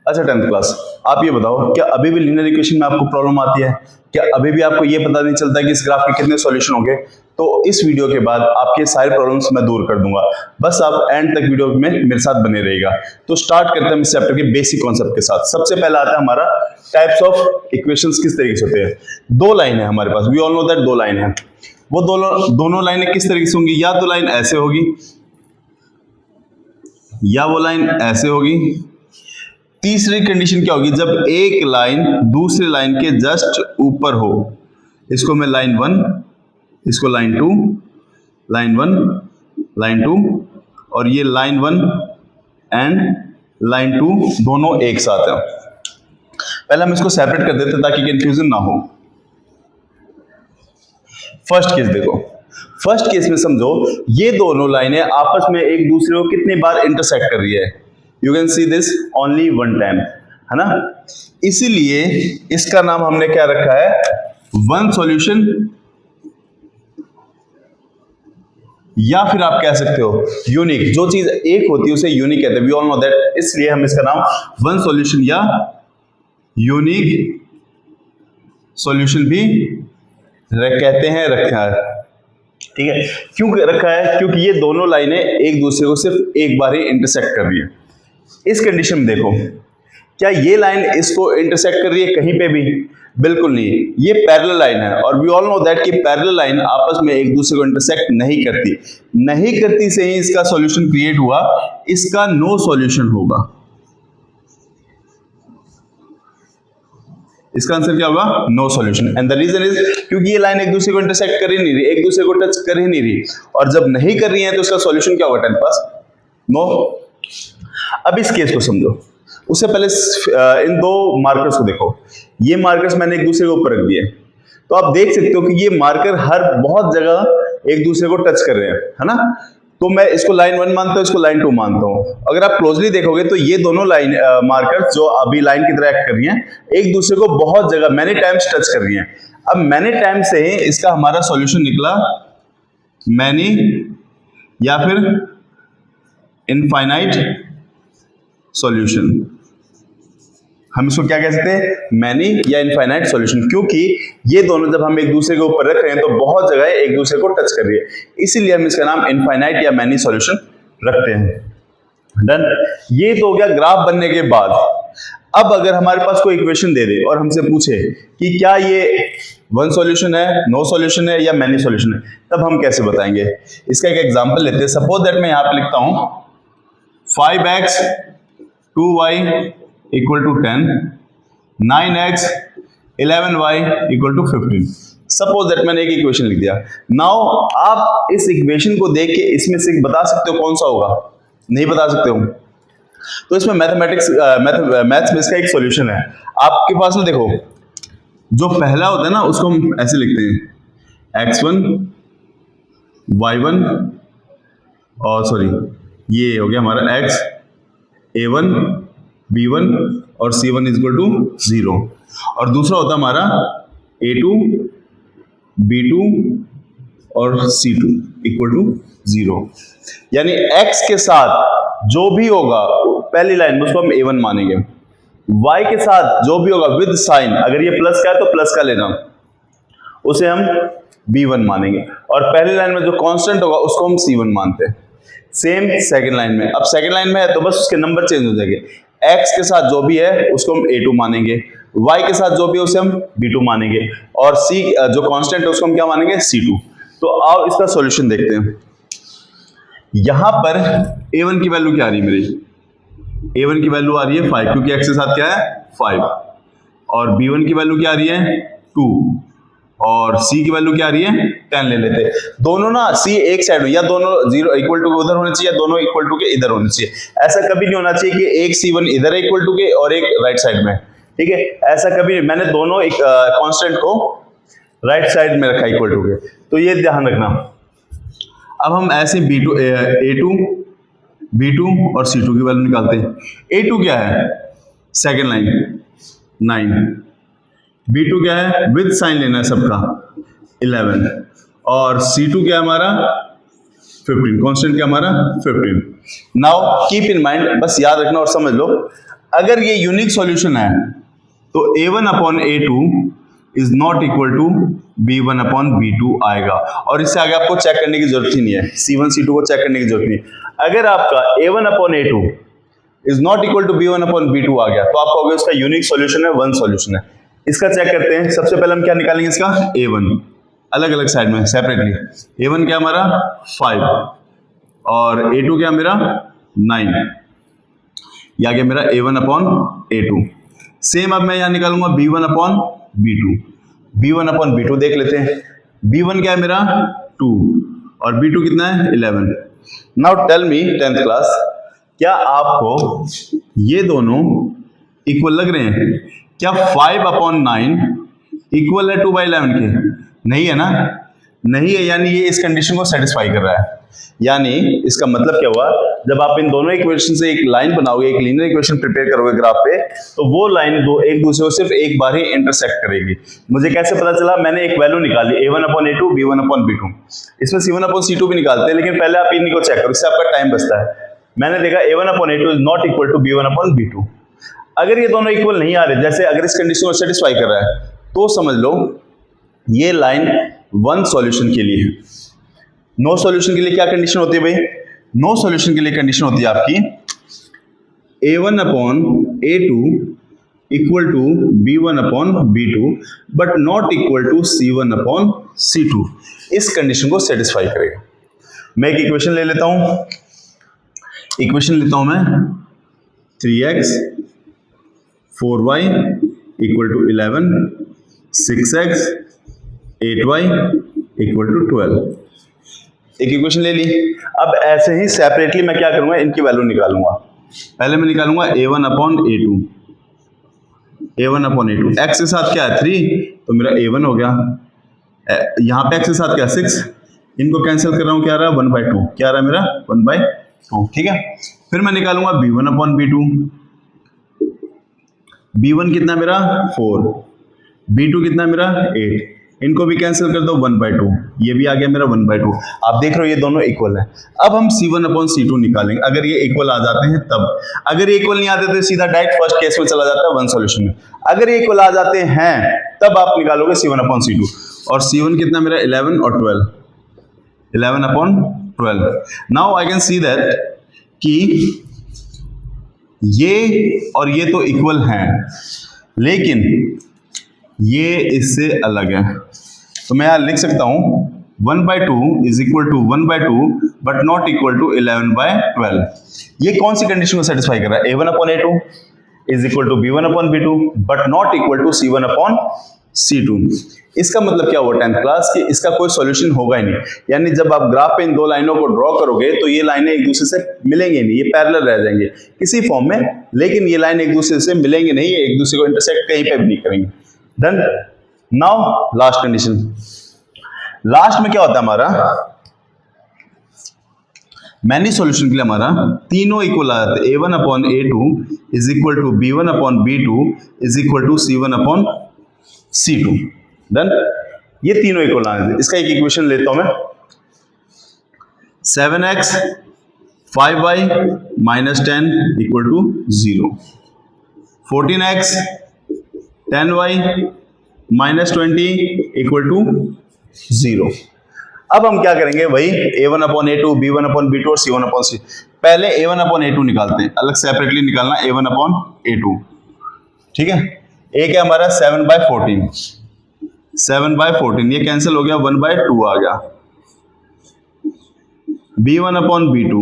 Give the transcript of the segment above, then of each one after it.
अच्छा 10th class, आप ये बताओ क्या अभी भी लीनियर इक्वेशन में आपको प्रॉब्लम आती है? क्या अभी भी आपको ये पता नहीं चलता कि इस ग्राफ के कितने सॉल्यूशन होंगे? तो इस वीडियो के बाद आपके सारे प्रॉब्लम्स मैं दूर कर दूंगा, बस आप एंड तक वीडियो में मेरे साथ बने रहिएगा। तो स्टार्ट करते हैं इस चैप्टर के बेसिक कॉन्सेप्ट के साथ। सबसे पहला आता है हमारा टाइप्स ऑफ इक्वेशंस किस तरीके से होते हैं। दो लाइन है हमारे पास, वी ऑल नो दैट दो लाइन है। वो दोनों लाइनें किस तरीके से होंगी? या तो लाइन ऐसे होगी या वो लाइन ऐसे होगी। तीसरी कंडीशन क्या होगी? जब एक लाइन दूसरी लाइन के जस्ट ऊपर हो। इसको मैं लाइन 1, इसको लाइन 2, लाइन 1, लाइन 2, और ये लाइन 1 एंड लाइन 2 दोनों एक साथ है। पहले हम इसको सेपरेट कर देते ताकि कंफ्यूजन ना हो। फर्स्ट केस देखो, फर्स्ट केस में समझो ये दोनों लाइनें आपस में एक दूसरे को कितनी बार इंटरसेक्ट कर रही है। You can see this only one time, है ना। इसीलिए इसका नाम हमने क्या रखा है? वन सॉल्यूशन, या फिर आप कह सकते हो यूनिक। जो चीज एक होती है उसे यूनिक कहते हैं, वी ऑल नो दैट। इसलिए हम इसका नाम वन सॉल्यूशन या यूनिक सॉल्यूशन भी कहते हैं, रखा है। ठीक है, क्यों रखा है? क्योंकि ये दोनों लाइनें एक दूसरे को सिर्फ एक बार ही इंटरसेक्ट कर रही है। इस कंडीशन में देखो, क्या ये लाइन इसको इंटरसेक्ट कर रही है कहीं पे भी? बिल्कुल नहीं। ये पैरेलल लाइन है और वी ऑल नो दैट कि पैरेलल लाइन आपस में एक दूसरे को इंटरसेक्ट नहीं करती। नहीं करती से ही इसका सॉल्यूशन क्रिएट हुआ। इसका नो सॉल्यूशन होगा। इसका आंसर क्या होगा? No solution. And the reason is क्योंकि ये लाइन एक दूसरे को इंटरसेक्ट कर ही नहीं रही, एक दूसरे को टच कर ही नहीं रही, और जब नहीं कर रही है तो इसका सॉल्यूशन क्या होगा? 10 पास नो। अब इस केस को समझो। उससे पहले इन दो मार्कर्स को देखो। ये मार्कर्स मैंने एक दूसरे के ऊपर रख दिए, तो आप देख सकते हो कि ये मार्कर हर बहुत जगह एक दूसरे को टच कर रहे हैं, है ना। तो मैं इसको लाइन 1 मानता हूं, इसको लाइन 2 मानता हूं। अगर आप क्लोजली देखोगे तो ये दोनों लाइन मार्कर्स जो अभी लाइन की तरह एक्ट कर रही हैं, एक दूसरे को बहुत जगह मैनी टाइम्स टच कर रही हैं। अब मैनी टाइम से इसका हमारा सॉल्यूशन निकला मैनी या फिर इनफाइनाइट सॉल्यूशन। हम इसको क्या कह सकते हैं? मैनी या इनफाइनाइट सॉल्यूशन, क्योंकि ये दोनों जब हम एक दूसरे के ऊपर रख रहे हैं तो बहुत जगह एक दूसरे को टच कर रही है, इसीलिए हम इसका नाम इनफाइनाइट या मैनी सॉल्यूशन रखते हैं। डन। ये तो हो गया ग्राफ बनने के बाद। अब अगर हमारे पास कोई इक्वेशन दे दे और हमसे पूछे कि क्या ये वन सॉल्यूशन है, नो सॉल्यूशन है या मैनी सॉल्यूशन है, तब हम कैसे बताएंगे? इसका एक एग्जांपल लेते हैं। सपोज दैट मैं यहां पे लिखता हूं 5x 2y equal to 10, 9x 11y equal to 15। Suppose that मैंने एक इक्वेशन लिख दिया। नाउ आप इस इक्वेशन को देख के इसमें से बता सकते हो कौन सा होगा? नहीं बता सकते हो। तो इसमें मैथ्स में इसका एक सॉल्यूशन है। आपके पास में देखो, जो पहला होता है ना उसको हम ऐसे लिखते हैं x1 y1, और सॉरी ये हो गया हमारा x a1 b1 और c1 इज इक्वल टू 0, और दूसरा होता है हमारा a2 b2 और c2 इक्वल टू 0। यानी x के साथ जो भी होगा पहली लाइन में उसको हम a1 मानेंगे, y के साथ जो भी होगा विद साइन, अगर ये प्लस का है तो प्लस का लेना, उसे हम b1 मानेंगे, और पहली लाइन में जो कांस्टेंट होगा उसको हम c1 मानते हैं। सेम सेकंड लाइन में, अब सेकंड लाइन में है तो बस उसके नंबर चेंज हो जाएंगे। x के साथ जो भी है उसको हम a2 मानेंगे, y के साथ जो भी है उसे हम b2 मानेंगे, और c जो कांस्टेंट है उसको हम क्या मानेंगे? c2। तो आओ इसका सॉल्यूशन देखते हैं। यहां पर a1 की वैल्यू क्या आ रही है मेरी? a1 की वैल्यू आ रही है 5, क्योंकि x के साथ क्या है 5, और b1 की वैल्यू क्या आ रही है 2, और c की वैल्यू क्या आ रही है 10 ले लेते हैं। दोनों ना c एक साइड में, या दोनों 0 इक्वल टू के उधर होने चाहिए या दोनों इक्वल टू के इधर होने चाहिए। ऐसा कभी नहीं होना चाहिए कि एक c1 इधर है इक्वल टू के और एक राइट साइड में, ठीक है, ऐसा कभी नहीं। मैंने दोनों कांस्टेंट को राइट साइड में रखा इक्वल टू के, तो ये ध्यान रखना। अब हम ऐसे a2 b2 और c2 की वैल्यू निकालते हैं। a2 क्या है? सेकेंड लाइन 9, b2 क्या है? विद साइन लेना है सबका 11, और c2 क्या है हमारा 15, कांस्टेंट क्या हमारा 15। नाउ कीप इन माइंड, बस याद रखना और समझ लो, अगर ये यूनिक सॉल्यूशन है तो a1 upon a2 is not equal to b1 upon b2 आएगा, और इससे आगे आपको चेक करने की जरूरत ही नहीं है, c1 c2 को चेक करने की जरूरत नहीं है। अगर आपका a1 upon a2 is not equal to b1 upon b2 आ गया तो आप कहोगे उसका यूनिक सॉल्यूशन है, वन सॉल्यूशन है। इसका चेक करते हैं। सबसे पहले हम क्या निकालेंगे, इसका a1 अलग अलग साइड में सेपरेटली। a1 क्या हमारा 5 और a2 क्या मेरा 9, या गया मेरा a1 अपॉन a2। सेम अब मैं यहां निकालूंगा b1 upon b2। b1 upon b2 देख लेते हैं। b1 क्या है मेरा 2 और b2 कितना है 11। Now tell me 10th class, क्या आपको ये दोनों इक्वल लग रहे हैं? क्या 5 अपॉन 9 इक्वल है 2/11 के? नहीं है ना, नहीं है, यानी ये इस कंडीशन को सेटिस्फाई कर रहा है। यानी इसका मतलब क्या हुआ, जब आप इन दोनों इक्वेशन से एक लाइन बनाओगे, एक लीनियर इक्वेशन प्रिपेयर करोगे ग्राफ पे, तो वो लाइन दो एक दूसरे को सिर्फ एक बार ही इंटरसेक्ट करेगी। मुझे कैसे पता चला? मैंने एक वैल्यू निकाली a1 upon a2 b1 upon b2। इसमें c1 अपॉन c2 भी निकालते हैं, लेकिन पहले आप इन्हीं को चेक करो, इससे आपका टाइम बचता है। मैंने देखा a1 upon a2 is not equal to b1 upon b2। अगर ये दोनों इक्वल नहीं आ रहे, जैसे अगर इस कंडीशन को सेटिस्फाई कर रहा है, तो समझ लो ये लाइन वन सॉल्यूशन के लिए है। नो सॉल्यूशन के लिए क्या कंडीशन होती है भाई? नो सॉल्यूशन के लिए कंडीशन होती है आपकी a1 upon a2 equal to b1 upon b2 but not equal to c1 upon c2। इस कंडीशन को सेटिस्फाई करेगा। मैं एक इक्वेशन ले लेता हूं, इक्वेशन लेता हूं मैं 3x 4y equal to 11, 6x 8y equal to 12। एक इक्वेशन ले ली। अब ऐसे ही सेपरेटली मैं क्या करूंगा, इनकी वैल्यू निकालूंगा। पहले मैं निकालूंगा a1 upon a2, a1 upon a2। x के साथ क्या है 3, तो मेरा a1 हो गया। यहां पे x के साथ क्या 6, इनको कैंसिल कर रहा हूं, क्या आ रहा है 1/2, क्या आ रहा है मेरा 1/2। ठीक है, फिर मैं निकालूंगा b1 अपॉन b2। b1 कितना मेरा 4, b2 कितना मेरा 8, इनको भी कैंसिल कर दो 1/2, ये भी आ गया मेरा 1/2। आप देख रहे हो ये दोनों इक्वल है। अब हम c1 अपॉन c2 निकालेंगे। अगर ये इक्वल आ जाते हैं तब, अगर ये इक्वल नहीं आते तो सीधा डायरेक्ट फर्स्ट केस में चला जाता है वन सॉल्यूशन में। अगर ये इक्वल आ जाते हैं तब आप निकालोगे c1 अपॉन c2, और c1 कितना मेरा 11 और 12, 11 upon 12। Now I can see that कि ये और ये तो इक्वल हैं, लेकिन ये इससे अलग है। तो मैं यहां लिख सकता हूं 1/2 is equal to 1/2 but not equal to 11/12। ये कौन सी कंडीशन को सेटिस्फाई कर रहा है? a1 upon a2 is equal to b1 upon b2 but not equal to c1 upon c2। इसका मतलब क्या हुआ 10th क्लास, कि इसका कोई सॉल्यूशन होगा ही नहीं। यानी जब आप ग्राफ पे इन दो लाइनों को ड्रॉ करोगे तो ये लाइनें एक दूसरे से मिलेंगे नहीं, ये पैरेलल रह जाएंगे किसी फॉर्म में, लेकिन ये लाइन एक दूसरे से मिलेंगे नहीं, एक दूसरे को इंटरसेक्ट कहीं पे भी नहीं करेंगे। Done. Now last condition. Last में क्या होता है हमारा, मैनी सॉल्यूशन के लिए हमारा तीनों इक्वल आ जाते हैं। a1 upon a2 is equal to b1 upon b2 is equal to c1 upon c2। Done, ये तीनों इक्वल आ जाते हैं। इसका एक इक्वेशन लेता हूं मैं, 7x 5y minus 10 equal to 0, 14x 10y minus 20 equal to 0। अब हम क्या करेंगे, वही a1 upon a2 b1 upon b2 और c1 अपॉन c। पहले a1 अपॉन a2 निकालते हैं, अलग सेपरेटली निकालना a1 अपॉन a2। ठीक है, एक है हमारा 7/14, 7/14 ये कैंसिल हो गया, 1/2 आ गया। b1 अपॉन b2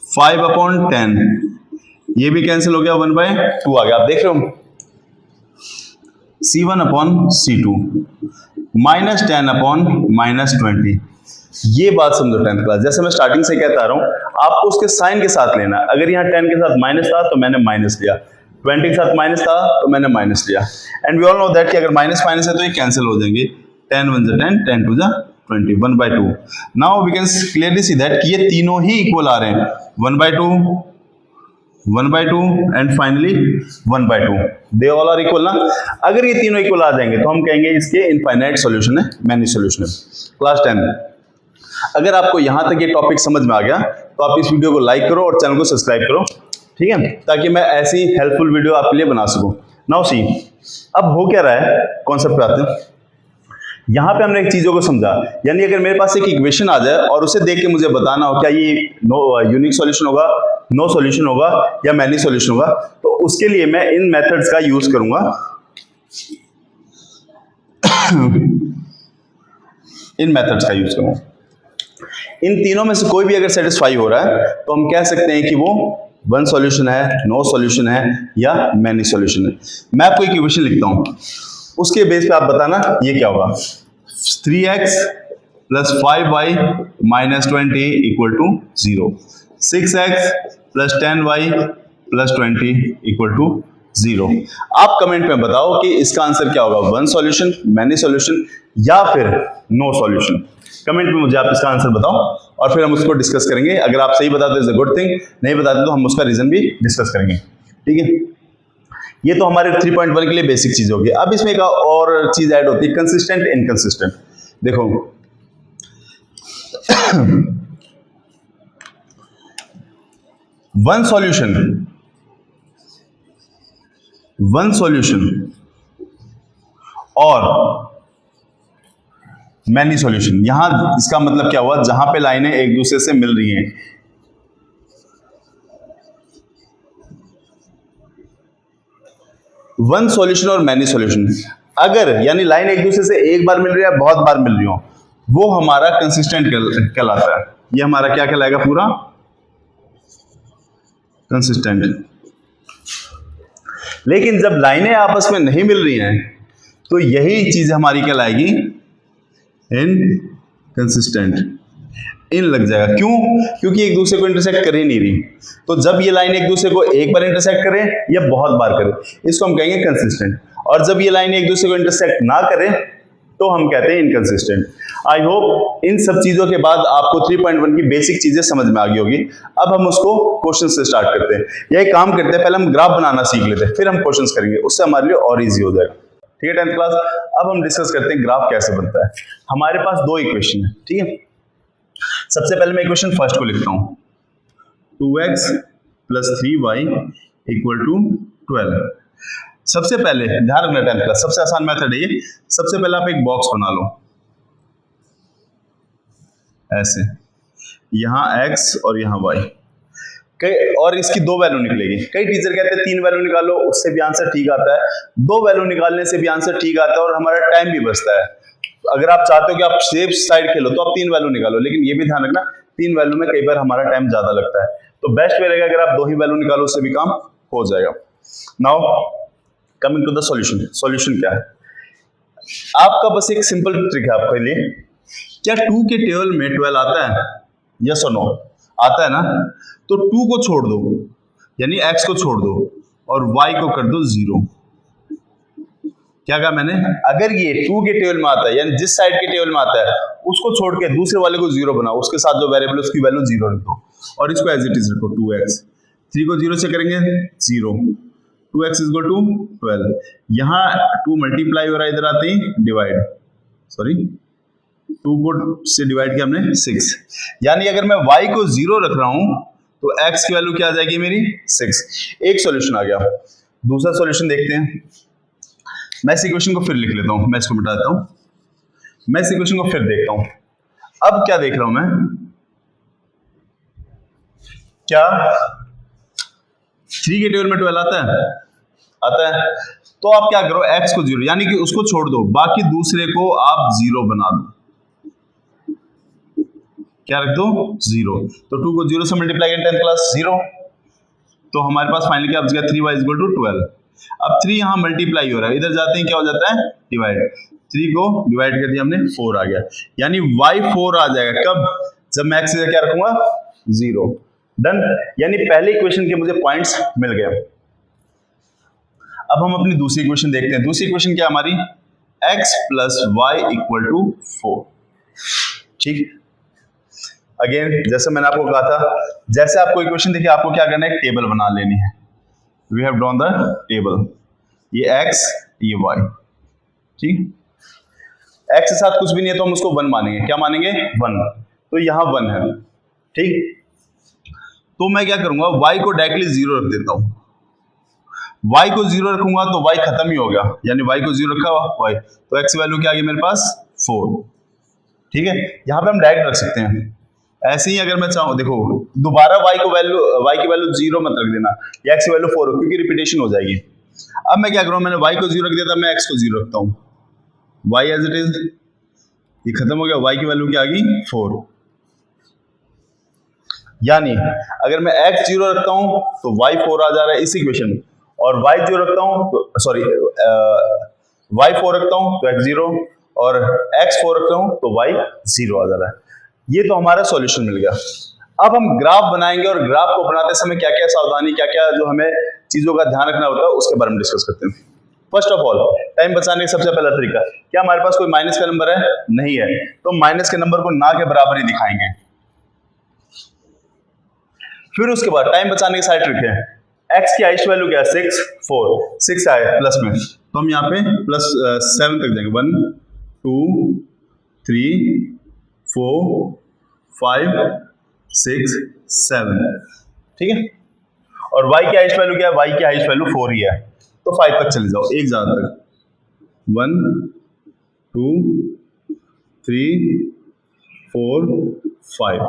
5 अपॉन 10 ये भी कैंसिल हो गया, 1/2 आ गया। आप देख रहे हो c1 upon c2 minus 10 upon minus 20। ये बात समझो 10th क्लास, जैसे मैं स्टार्टिंग से कहता रहा हूं, आपको उसके साइन के साथ लेना। अगर यहाँ 10 के साथ माइनस था तो मैंने माइनस लिया, 20 के साथ माइनस था तो मैंने माइनस लिया। And we all know that कि अगर माइनस माइनस है तो ये कैंसिल हो जाएंगे, 10 1 जा 10, 10 2 जा 20, 1/2। Now we can clearly see that कि ये तीनों ही इक्वल आ रहे हैं, 1/2 1/2 and finally 1/2, they all are equal ना। अगर ये तीनों इक्वल आ जाएंगे तो हम कहेंगे इसके इनफाइनाइट सॉल्यूशन है, मैनी सॉल्यूशन है। क्लास 10, अगर आपको यहां तक ये टॉपिक समझ में आ गया तो आप इस वीडियो को लाइक करो और चैनल को सब्सक्राइब करो। ठीक है, ताकि मैं ऐसी हेल्पफुल वीडियो आपके लिए बना सकूं। नाउ सी, अब हो क्या रहा है, कॉन्सेप्ट पे आते हैं। यहां पे हमने एक चीजों को समझा, यानी अगर मेरे पास एक इक्वेशन आ जाए और उसे देख के मुझे बताना हो क्या ये यूनिक सॉल्यूशन होगा, नो सॉल्यूशन होगा या मैनी सॉल्यूशन होगा, तो उसके लिए मैं इन मेथड्स का यूज करूंगा। इन मेथड्स का यूज करूंगा। इन तीनों में से कोई भी अगर सेटिस्फाई हो रहा है तो हम कह सकते हैं कि वो वन सॉल्यूशन है, नो सॉल्यूशन है या मैनी सॉल्यूशन है। मैं आपको एक इक्वेशन लिखता हूं, उसके बेस पे आप बताना ये क्या होगा। 3x plus 5y minus 20 equal to 0, 6x plus 10y plus 20 equal to 0। आप कमेंट में बताओ कि इसका आंसर क्या होगा, वन सॉल्यूशन, मैनी सॉल्यूशन या फिर नो सॉल्यूशन। कमेंट में मुझे आप इसका आंसर बताओ और फिर हम उसको डिस्कस करेंगे। अगर आप सही बताते इज अ गुड थिंग, नहीं बताते तो हम उसका रीजन भी डिस्कस करेंगे। ठीक है, ये तो हमारे 3.1 के लिए बेसिक चीज होगी। अब इसमें एक और चीज ऐड होती है, कंसिस्टेंट इनकंसिस्टेंट। देखो वन सॉल्यूशन और मैनी सॉल्यूशन, यहां इसका मतलब क्या हुआ, जहां पे लाइनें एक दूसरे से मिल रही हैं। वन सॉल्यूशन और मैनी सॉल्यूशन, अगर यानी लाइन एक दूसरे से एक बार मिल रही है, बहुत बार मिल रही हो, वो हमारा कंसिस्टेंट कहलाता है। ये हमारा क्या कहलाएगा, पूरा कंसिस्टेंट। लेकिन जब लाइनें आपस में नहीं मिल रही हैं तो यही चीज हमारी कहलाएगी इनकंसिस्टेंट। इन लग जाएगा, क्यों? क्योंकि एक दूसरे को इंटरसेक्ट कर ही नहीं रही। तो जब ये लाइन एक दूसरे को एक बार इंटरसेक्ट करे या बहुत बार करे, इसको हम कहेंगे कंसिस्टेंट। और जब ये लाइन एक दूसरे को इंटरसेक्ट ना करे तो हम कहते हैं इनकंसिस्टेंट। आई होप इन सब चीजों के बाद आपको 3.1 की बेसिक चीजें समझ में आ गई होगी। अब हम उसको क्वेश्चन से स्टार्ट करते हैं, या एक काम करते हैं, पहले हम ग्राफ बनाना सीख लेते हैं, फिर हम क्वेश्चंस करेंगे, उससे हमारे लिए और इजी हो जाएगा। ठीक है 10th क्लास, अब हम डिस्कस करते हैं ग्राफ कैसे बनता है। हमारे पास दो इक्वेशन है, ठीक है। सबसे पहले मैं इक्वेशन फर्स्ट को लिखता हूं, 2x plus 3y equal to 12। सबसे पहले ध्यान रखना 10th क्लास, सबसे आसान मेथड है ये। सबसे पहले आप एक बॉक्स बना लो ऐसे, यहां x और यहां y, और इसकी दो वैल्यू निकलेगी। कई टीचर कहते हैं 3 वैल्यू निकालो, उससे भी आंसर ठीक आता है। 2 वैल्यू निकालने से भी आंसर ठीक आता है और हमारा टाइम भी बचता है। अगर आप चाहते हो कि आप सेफ साइड खेलो तो आप 3 वैल्यू निकालो, लेकिन ये भी ध्यान रखना 3 वैल्यू में कई बार हमारा टाइम ज्यादा लगता है। तो बेस्ट वे रहेगा अगर आप 2 ही वैल्यू निकालो, उससे भी काम हो जाएगा। Now coming to the solution. Solution क्या है, आपका बस एक सिंपल ट्रिक है आपके लिए। क्या 2 के टेबल में 12 आता है? यस और नो? आता है ना? तो 2 को छोड़ दो, यानी x को छोड़ दो और y को कर दो 0। क्या कहा मैंने? अगर ये 2 के टेबल में आता है, यानी जिस साइड के टेबल में आता है उसको छोड़ के दूसरे वाले को 0 बनाओ, उसके साथ जो वेरिएबल है उसकी वैल्यू 0 रख दो और इसको एज इट इज रखो 2x। 3 को 0 से करेंगे 0, 2x इज इक्वल टू 12। यहां 2 मल्टीप्लाई हो रहा है, इधर आते ही डिवाइड, सॉरी 2 को से डिवाइड किया हमने 6, यानी अगर मैं y को 0 रख रहा हूं तो x की वैल्यू क्या आ जाएगी मेरी 6। एक सॉल्यूशन आ गया। दूसरा सॉल्यूशन देखते हैं। मैं इस इक्वेशन को फिर लिख लेता हूं, मैं इसको मिटा देता हूं। मैं इस इक्वेशन को फिर देखता हूं। अब क्या देख रहा हूं मैं, क्या 3 के टेबल में 12 आता है? आता है। तो आप क्या करो, x को 0, यानी कि उसको छोड़ दो, बाकी दूसरे को आप 0 बना दो। क्या रख दो? 0। तो 2 को 0 से मल्टीप्लाई करें 10th क्लास 0, तो हमारे पास फाइनली क्या बच गया, 3y इक्वल टू 12। अब 3 यहां मल्टीप्लाई हो रहा है, इधर जाते हैं क्या हो जाता है, डिवाइड। 3 को डिवाइड कर दिया हमने, 4 आ गया, यानी y 4 आ जाएगा। कब? जब मैं x से क्या रखूंगा, 0। डन। यानी पहले इक्वेशन के मुझे पॉइंट्स मिल गए। अब हम अपनी दूसरी इक्वेशन देखते हैं। दूसरी इक्वेशन क्या हमारी, x plus y equal to 4। ठीक, अगेन जैसे मैंने आपको कहा था, जैसे आपको इक्वेशन देखिए, आपको क्या करना है, एक टेबल बना लेनी है। We have drawn the table, ये x ये y। ठीक, x के साथ कुछ भी नहीं है तो हम उसको 1 मानेंगे। क्या मानेंगे? 1। तो यहां 1 है। ठीक, तो मैं क्या करूंगा, y को डायरेक्टली 0 रख देता हूं। y को 0 रखूंगा तो y खत्म ही हो गया, यानी y को 0 रखा हुआ y, तो x वैल्यू क्या आ गई मेरे पास 4। ठीक है, यहां पे हम डायरेक्ट रख सकते हैं। ऐसे ही अगर मैं चाहूं, देखो दोबारा y की वैल्यू 0 मत रख देना, या x की वैल्यू 4 क्योंकि रिपीटेशन हो जाएगी। अब मैं क्या करूं, मैंने y को 0 रख दिया था, मैं x को 0 रखता हूं, y एज इट इज, ये खत्म हो गया, y की वैल्यू क्या आ गई 4। यानी अगर मैं x 0 रखता हूं तो y 4 आ जा रहा है इस इक्वेशन में, और y 0 रखता हूं तो y 4 रखता हूं तो x 0, और x 4 रखता हूं तो y 0 आ जा रहा है। ये तो हमारा सॉल्यूशन मिल गया। अब हम ग्राफ बनाएंगे, और ग्राफ को बनाते समय क्या क्या सावधानी, क्या क्या जो हमें चीजों का ध्यान रखना होता है उसके बारे में डिस्कस करते हैं। फर्स्ट ऑफ ऑल, टाइम बचाने का सबसे पहला तरीका, क्या हमारे पास कोई माइनस का नंबर है? नहीं है, तो माइनस के नंबर को ना के बराबर ही दिखाएंगे। फिर उसके बाद टाइम बचाने के सारे ट्रिक है। x की हाईएस्ट वैल्यू क्या है? 6, 4, 6 आए प्लस में, तो हम यहाँ पे प्लस 7 तक जाएंगे, 1 2 3 4 5 6 7, ठीक है। और y की हाईएस्ट वैल्यू क्या है? y की हाईएस्ट वैल्यू 4 ही है, तो 5 तक चले जाओ, एक ज्यादा तक, 1 2 3 4 5।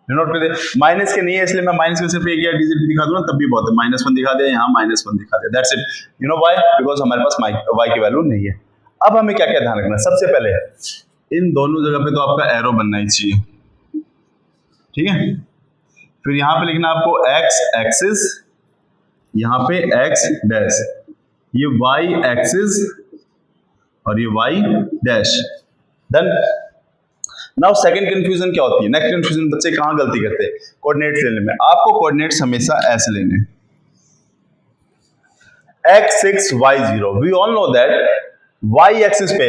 नोट कर दे, माइनस के नहीं है इसलिए मैं माइनस के सिर्फ एक या डिजिट दिखा दूं ना तब भी बहुत है, -1 दिखा दिया, यहाँ -1 दिखा दिया, that's it. You know why? Because हमारे पास y की वैल्यू नहीं है। अब हमें क्या क्या ध्यान रखना है? सबसे पहले इन दोनों जगह पे तो आपका एरो बनना ही चाहिए, ठीक है। फिर यहाँ पे लिखना आपको x एक्सिस, यहाँ पे x डैश, ये y एक्सिस और ये y dash. Then now second confusion क्या होती है? नेक्स्ट कंफ्यूजन बच्चे कहां गलती करते हैं? कोऑर्डिनेट्स लेने में। आपको कोऑर्डिनेट्स हमेशा ऐसे लेने, x6 y0। We all know that y axis पे,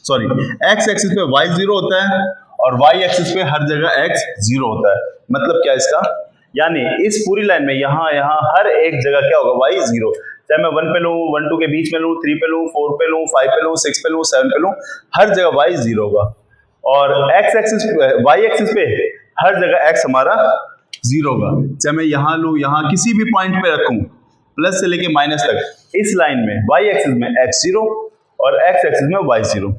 सॉरी x एक्सिस पे y0 होता है और y एक्सिस पे हर जगह x 0 होता है। मतलब क्या इसका? यानी इस पूरी लाइन में यहां यहां हर एक जगह क्या होगा? y0। चाहे मैं 1 पे लूं, 1 2 के बीच में लूं, 3 पे लूं, 4 पे लूं, 5 पे लूं, 6 पे लूं, 7 पे लूं, हर जगह y0 होगा। और x एक्सिस y एक्सिस पे हर जगह x हमारा 0 होगा। चाहे मैं यहां लूं, यहां किसी भी पॉइंट पे रखूं, प्लस से लेके माइनस तक, इस लाइन में y एक्सिस में x0 और x एक्सिस में y0।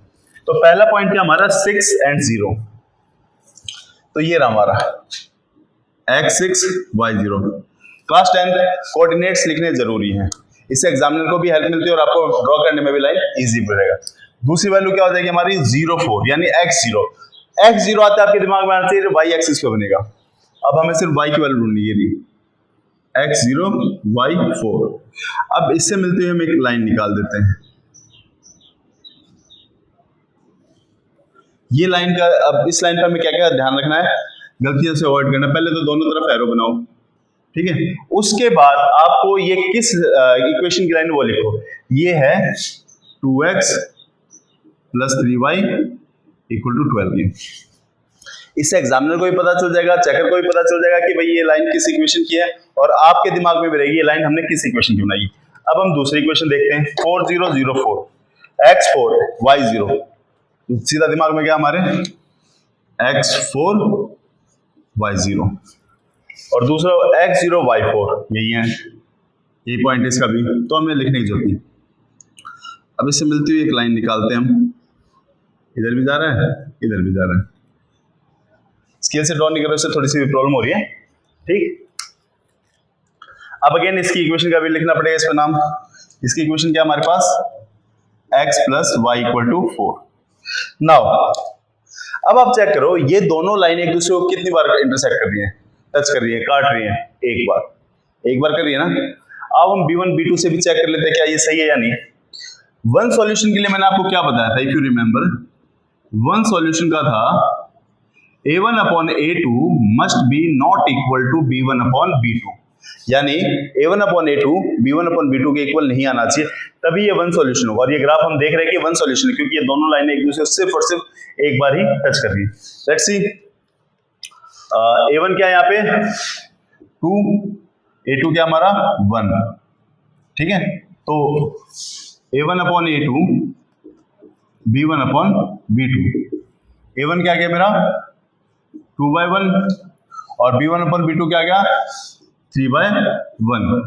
तो पहला पॉइंट क्या हमारा? 6 and 0, तो ये रहा हमारा x6 y0। क्लास 10 कोऑर्डिनेट्स लिखने जरूरी हैं, इससे एग्जामिनर को भी हेल्प मिलती है और आपको ड्रॉ करने में भी लाइन इजी पड़ेगा। दूसरी वैल्यू क्या हो जाएगी हमारी? 0 4, यानी x0। x0 आता है आपके दिमाग में आना चाहिए, y एक्सिस पे बनेगा। अब हमें सिर्फ y की वैल्यू ढूंढनी है, x0 y4। अब इससे मिलते हुए हम एक लाइन निकाल देते हैं। ये लाइन का, अब इस लाइन पर हमें क्या क्या ध्यान रखना है, गलतियों से अवॉइड करना। पहले तो दोनों तरफ एरो बनाओ, ठीक है। उसके बाद आपको ये किस इक्वेशन की लाइन वो लिखो, ये है 2x + 3y = 12। इससे एग्जामिनर को भी पता चल जाएगा, चेकर को भी पता चल जाएगा कि भाई ये लाइन किस इक्वेशन की है, और आपके दिमाग में भी रहेगी ये लाइन हमने किस इक्वेशन की बनाई। अब हम दूसरी इक्वेशन देखते हैं, 4 0 0 4, x4 y0। सीधा दिमाग में क्या हमारे? x4 y0, और दूसरा x0 y4, यही है, यही पॉइंट इसका भी, तो हमें लिखने की जरूरत नहीं। अब इससे मिलती हुई एक लाइन निकालते हैं हम, इधर भी जा रहा है, इधर भी जा रहा है। स्केल से ड्रॉ नहीं कर रहे, उससे थोड़ी सी प्रॉब्लम हो रही है, ठीक। अब अगेन इसकी इक्वेशन का भी लिखना पड़ेगा इस पे नाम। इसकी इक्वेशन क्या हमारे पास? x + y = 4। नाउ अब आप चेक करो, ये दोनों लाइन एक दूसरे को कितनी बार इंटरसेक्ट कर रही है, टच कर रही है, काट रही है? एक बार कर रही है ना। अब हम b1 b2 से भी चेक कर लेते हैं क्या ये सही है या नहीं। वन सॉल्यूशन के लिए मैंने आपको क्या बताया था? If you remember, one solution का था a1/a2 must be not equal to b1/b2, यानी a1/a2 b1/b2 के इक्वल नहीं आना चाहिए, तभी ये वन सॉल्यूशन होगा। और ये ग्राफ हम देख रहे हैं कि वन सॉल्यूशन है, क्योंकि ये दोनों लाइनें एक दूसरे को सिर्फ और सिर्फ एक बार ही टच कर रही है। लेट्स सी, a1 क्या है यहाँ पे? 2, a2 क्या हमारा? 1, ठीक है। तो a1/a2 b1/b2, a1 क्या गया मेरा? 2/1, और b1/b2 क्या आ गया 3/1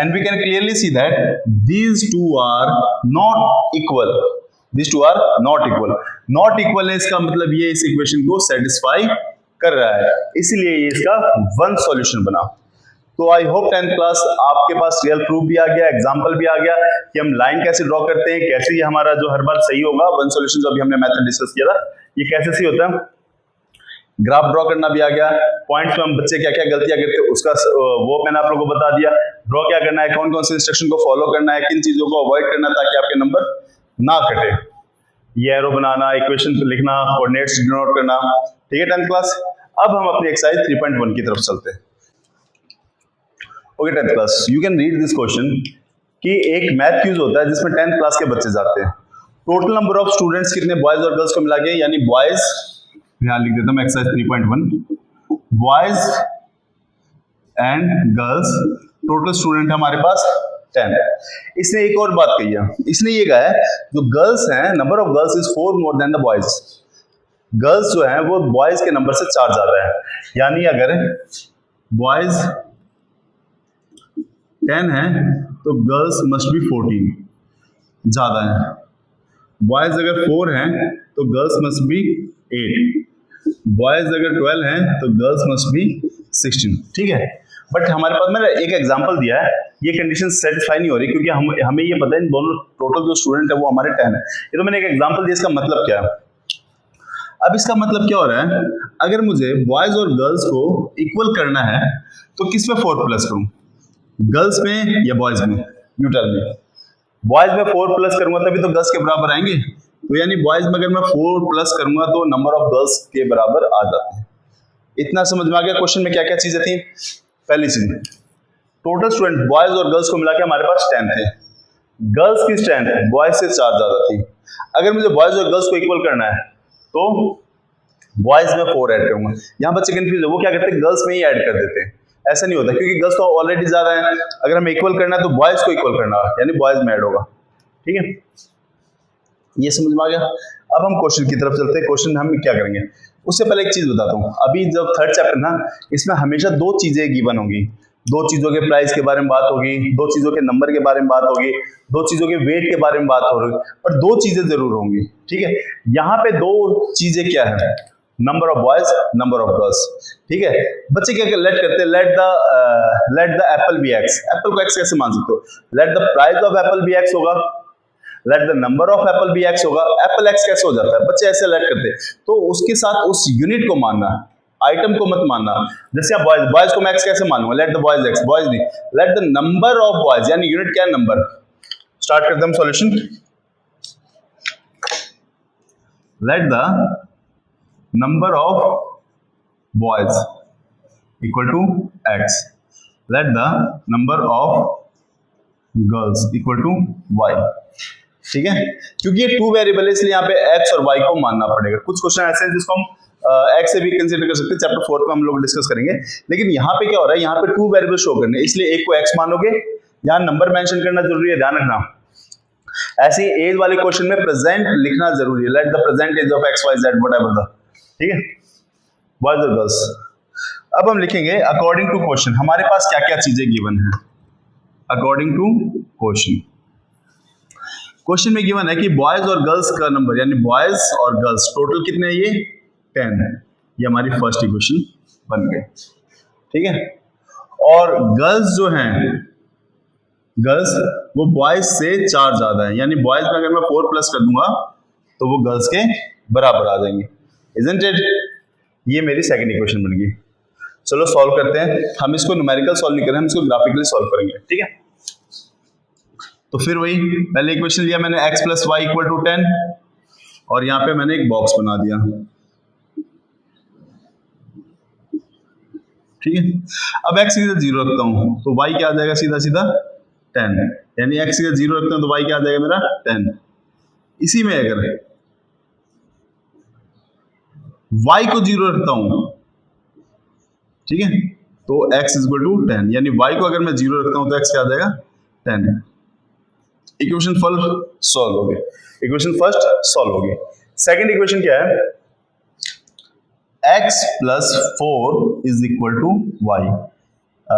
and we can clearly see that these two are not equal. These two are not equal. Not equal है इसका मतलब ये इस इक्वेशन को सेटिस्फाई कर रहा है, इसलिए ये इसका वन सॉल्यूशन बना। तो आई होप 10th क्लास आपके पास रियल प्रूफ भी आ गया, एग्जांपल भी आ गया कि हम लाइन कैसे ड्रॉ करते हैं, कैसे ये हमारा जो हर बार सही होगा वन सॉल्यूशन जो अभी हमने मेथड डिस्कस किया था ये कैसे सही होता है। ग्राफ ड्रॉ करना भी आ गया, पॉइंट्स में हम बच्चे क्या क्या गलतियां करते हैं उसका वो मैंने आप लोगों को बता दिया। ड्रॉ क्या करना है, कौन कौन से इंस्ट्रक्शन को फॉलो करना है, किन चीजों को अवॉइड करना है ताकि आपके नंबर ना कटे। ये एरो बनाना, इक्वेशन लिखना, कोऑर्डिनेट्स डिनोट करना, ठीक है 10th क्लास। अब हम अपनी एक्सरसाइज 3.1 की तरफ चलते हैं। Okay 10th class, you can read this question कि एक मैथ क्यूज होता है जिसमें 10th क्लास के बच्चे जाते हैं। टोटल नंबर ऑफ स्टूडेंट्स कितने बॉयज और गर्ल्स को मिला के, यानी बॉयज यहां लिख देता हूं exercise 3.1 boys and girls, total student है हमारे पास 10। इसने एक और बात कही है, इसने ये कहा है जो गर्ल्स हैं number of girls is 4 more than the boys. Girls जो है वो बॉयज के नंबर से 4 ज्यादा है, यानी अगर बॉयज 10 है तो गर्ल्स मस्ट बी 14 ज्यादा है। बॉयज अगर 4 हैं तो गर्ल्स मस्ट बी 8, बॉयज अगर 12 हैं तो गर्ल्स मस्ट बी 16, ठीक है। बट हमारे पास मैंने एक एग्जांपल दिया है, ये कंडीशन सेटिस्फाई नहीं हो रही क्योंकि हमें ये पता है दोनों टोटल जो स्टूडेंट है वो हमारे 10 है। ये तो मैंने एक एग्जांपल दिया, इसका मतलब क्या है। अब इसका मतलब क्या हो रहा है, अगर मुझे बॉयज और गर्ल्स को इक्वल करना है तो किस में 4 प्लस करूं, गर्ल्स में या बॉयज में, न्यूट्रल में। बॉयज में 4 प्लस करूंगा तभी तो गर्ल्स के बराबर आएंगे, तो यानी बॉयज में अगर मैं 4 प्लस करूंगा तो नंबर ऑफ गर्ल्स के बराबर आ जाते हैं। इतना समझ में आ गया क्वेश्चन में क्या क्या चीजें थी। पहली चीज, टोटल स्टूडेंट बॉयज और गर्ल्स को मिला के हमारे पास 10 थे, गर्ल्स की स्ट्रेंथ बॉयज से 4 ज्यादा थी। अगर मुझे बॉयज और गर्ल्स को इक्वल करना है तो बॉयज में 4 ऐड करूंगा। यहां बच्चे कंफ्यूज है, वो क्या करते हैं गर्ल्स में ही ऐड कर देते हैं, ऐसा नहीं होता क्योंकि गर्ल्स तो ऑलरेडी ज्यादा है। अगर हमें इक्वल करना है तो बॉयज को इक्वल करना है, यानी बॉयज में ऐड होगा, ठीक है। ये समझ में आ गया। अब हम क्वेश्चन की तरफ चलते हैं। क्वेश्चन हम क्या करेंगे उससे पहले एक चीज बताता हूँ। अभी जब थर्ड चैप्टर ना, इसमें हमेशा 2 चीजें गिवन होंगी, 2 चीजों के प्राइस के बारे में बात होगी, 2 चीजों के नंबर के बारे में बात होगी, 2 चीजों के वेट के बारे में बात होगी, पर 2 चीजें जरूर होंगी, ठीक है। यहाँ पे 2 चीजें क्या है, number of boys, number of girls, ठीक है। बच्चे क्या लेट करते हैं, let the apple be X. Apple को एक्स कैसे मान सकते हो, let the price of apple be X होगा, let the number of apple be X होगा। एप्पल एक्स कैसे हो जाता है, बच्चे ऐसे लेट करते हैं, तो उसके साथ उस यूनिट को मानना, आइटम को मत मानना। जैसे आप बॉयज को मैं एक्स कैसे मानूंगा, let the boys X, boys नहीं, let the number of boys, यानी यूनिट क्या है नंबर। स्टार्ट करते हैं solution. Let the number of boys equal to X, let the number of girls equal to Y, ठीक है। क्योंकि ये 2 वेरिएबल है इसलिए यहाँ पे x और y को मानना पड़ेगा। कुछ क्वेश्चन ऐसे हैं जिसको हम x से भी कंसीडर कर सकते हैं, चैप्टर 4 में हम लोग डिस्कस करेंगे। लेकिन यहाँ पे क्या हो रहा है, यहाँ पे 2 वेरिएबल शो करने, इसलिए एक को x मानोगे, यहाँ नंबर मेंशन करना जरूरी है, ध्यान रखना। ऐसे ही एज वाले क्वेश्चन में प्रेजेंट लिखना जरूरी है, let the present age of x y z whatever the, ठीक है, बॉयज और गर्ल्स। अब हम लिखेंगे अकॉर्डिंग टू क्वेश्चन, हमारे पास क्या क्या चीजें गिवन है अकॉर्डिंग टू क्वेश्चन। क्वेश्चन में गिवन है कि बॉयज और गर्ल्स का नंबर, यानी बॉयज और गर्ल्स टोटल कितने हैं, ये 10 है। ये हमारी फर्स्ट इक्वेशन बन गई, ठीक है। और गर्ल्स जो हैं, गर्ल्स वो बॉयज से 4 ज्यादा है, यानी बॉयज में अगर मैं 4 प्लस कर दूंगा तो वो गर्ल्स के बराबर आ जाएंगे, इजंट इट। ये मेरी सेकंड इक्वेशन बन गई। चलो सॉल्व करते हैं। हम इसको न्यूमेरिकल सॉल्व नहीं करें, हम इसको ग्राफिकली सॉल्व करेंगे, ठीक है। तो फिर वही पहले इक्वेशन लिया मैंने x plus y equal to 10 और यहां पे मैंने एक बॉक्स बना दिया, ठीक है। अब x की जगह 0 रखता हूं तो y क्या आ जाएगा, सीधा सीधा 10, यानी x की जगह 0 रखता हूं तो y क्या आ जाएगा मेरा 10। इसी में अगर y को 0 रखता हूं, ठीक है, तो x इज इक्वल टू 10, यानी y को अगर मैं 0 रखता हूं तो x क्या आ जाएगा 10। इक्वेशन फर्स्ट सॉल्व हो गई, इक्वेशन फर्स्ट सॉल्व हो गई। सेकंड इक्वेशन क्या है, x plus 4 is equal to y.